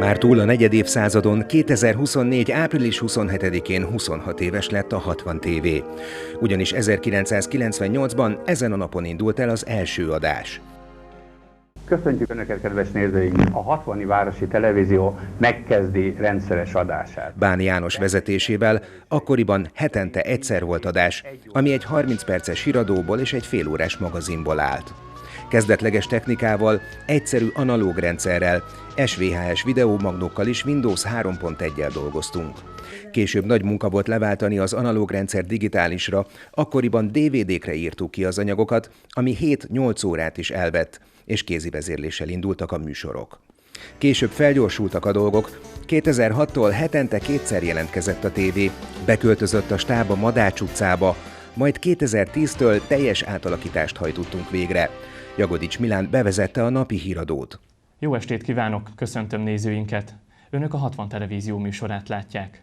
Már túl a negyedévszázadon, 2024. április 27-én 26 éves lett a 60 TV. Ugyanis 1998-ban ezen a napon indult el az első adás. Köszöntjük Önöket, kedves nézőink! A 60-i Városi Televízió megkezdi rendszeres adását. Báni János vezetésével akkoriban hetente egyszer volt adás, ami egy 30 perces híradóból és egy félórás magazinból állt. Kezdetleges technikával, egyszerű analóg rendszerrel, SVHS videómagnókkal és Windows 3.1-jel dolgoztunk. Később nagy munka volt leváltani az analóg rendszer digitálisra, akkoriban DVD-kre írtuk ki az anyagokat, ami 7-8 órát is elvett, és kézi vezérléssel indultak a műsorok. Később felgyorsultak a dolgok, 2006-tól hetente kétszer jelentkezett a tévé, beköltözött a stáb a Madács utcába, majd 2010-től teljes átalakítást hajtottunk végre. Jagodics Milán bevezette a napi híradót. Jó estét kívánok, köszöntöm nézőinket! Önök a 60 televízió műsorát látják.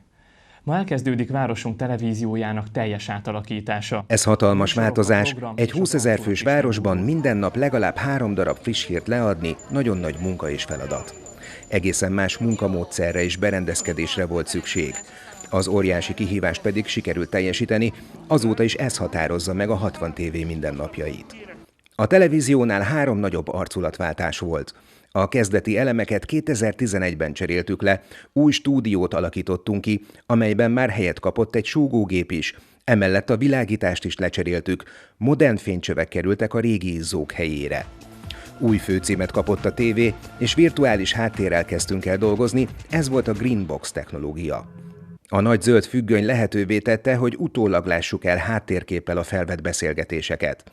Ma elkezdődik városunk televíziójának teljes átalakítása. Ez hatalmas változás. Egy 20 000 fős városban minden nap legalább 3 darab friss hírt leadni nagyon nagy munka és feladat. Egészen más munkamódszerre és berendezkedésre volt szükség. Az óriási kihívást pedig sikerült teljesíteni, azóta is ez határozza meg a 60 TV mindennapjait. A televíziónál 3 nagyobb arculatváltás volt. A kezdeti elemeket 2011-ben cseréltük le, új stúdiót alakítottunk ki, amelyben már helyet kapott egy súgógép is, emellett a világítást is lecseréltük, modern fénycsövek kerültek a régi izzók helyére. Új főcímet kapott a tévé, és virtuális háttérrel kezdtünk el dolgozni, ez volt a Greenbox technológia. A nagy zöld függöny lehetővé tette, hogy utólag lássuk el háttérképpel a felvett beszélgetéseket.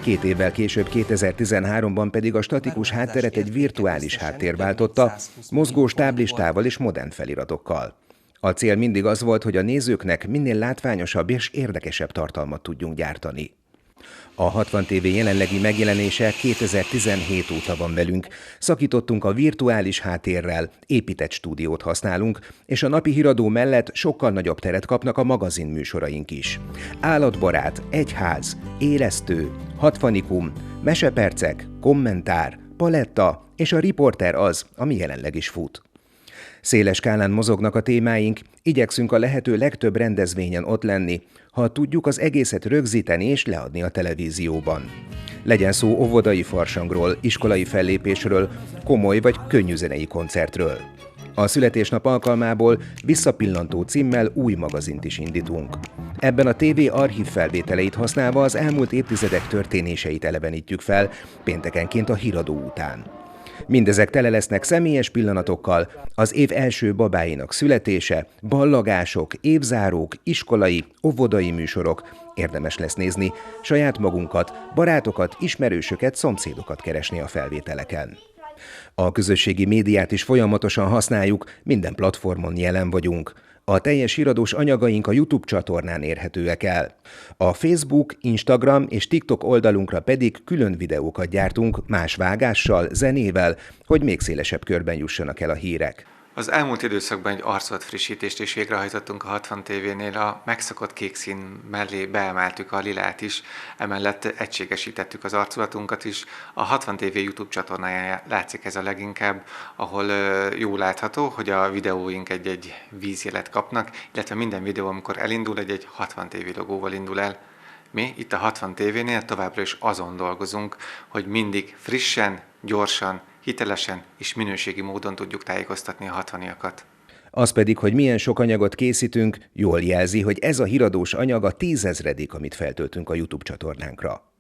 2 évvel később, 2013-ban pedig a statikus hátteret egy virtuális háttér váltotta, mozgós táblistával és modern feliratokkal. A cél mindig az volt, hogy a nézőknek minél látványosabb és érdekesebb tartalmat tudjunk gyártani. A 60 TV jelenlegi megjelenése 2017 óta van velünk, szakítottunk a virtuális háttérrel, épített stúdiót használunk, és a napi híradó mellett sokkal nagyobb teret kapnak a magazin műsoraink is. Állatbarát, egyház, élesztő, 60-ikum, mesepercek, kommentár, paletta és a riporter az, ami jelenleg is fut. Széles skálán mozognak a témáink, igyekszünk a lehető legtöbb rendezvényen ott lenni, ha tudjuk az egészet rögzíteni és leadni a televízióban. Legyen szó óvodai farsangról, iskolai fellépésről, komoly vagy könnyű zenei koncertről. A születésnap alkalmából Visszapillantó címmel új magazint is indítunk. Ebben a TV archív felvételeit használva az elmúlt évtizedek történéseit elevenítjük fel, péntekenként a híradó után. Mindezek tele lesznek személyes pillanatokkal, az év első babáinak születése, ballagások, évzárók, iskolai, óvodai műsorok. Érdemes lesz nézni, saját magunkat, barátokat, ismerősöket, szomszédokat keresni a felvételeken. A közösségi médiát is folyamatosan használjuk, minden platformon jelen vagyunk. A teljes híradós anyagaink a YouTube csatornán érhetőek el. A Facebook, Instagram és TikTok oldalunkra pedig külön videókat gyártunk más vágással, zenével, hogy még szélesebb körben jussanak el a hírek. Az elmúlt időszakban egy arculatfrissítést is végrehajtottunk a 60 TV-nél, a megszokott kék szín mellé beemeltük a lilát is, emellett egységesítettük az arculatunkat is. A 60 TV YouTube csatornáján látszik ez a leginkább, ahol jól látható, hogy a videóink egy vízjelet kapnak, illetve minden videó, amikor elindul, egy 60 TV logóval indul el. Mi itt a 60 TV-nél továbbra is azon dolgozunk, hogy mindig frissen, gyorsan, hitelesen és minőségi módon tudjuk tájékoztatni a 60-iakat. Az pedig, hogy milyen sok anyagot készítünk, jól jelzi, hogy ez a híradós anyag a 10 000. amit feltöltünk a YouTube csatornánkra.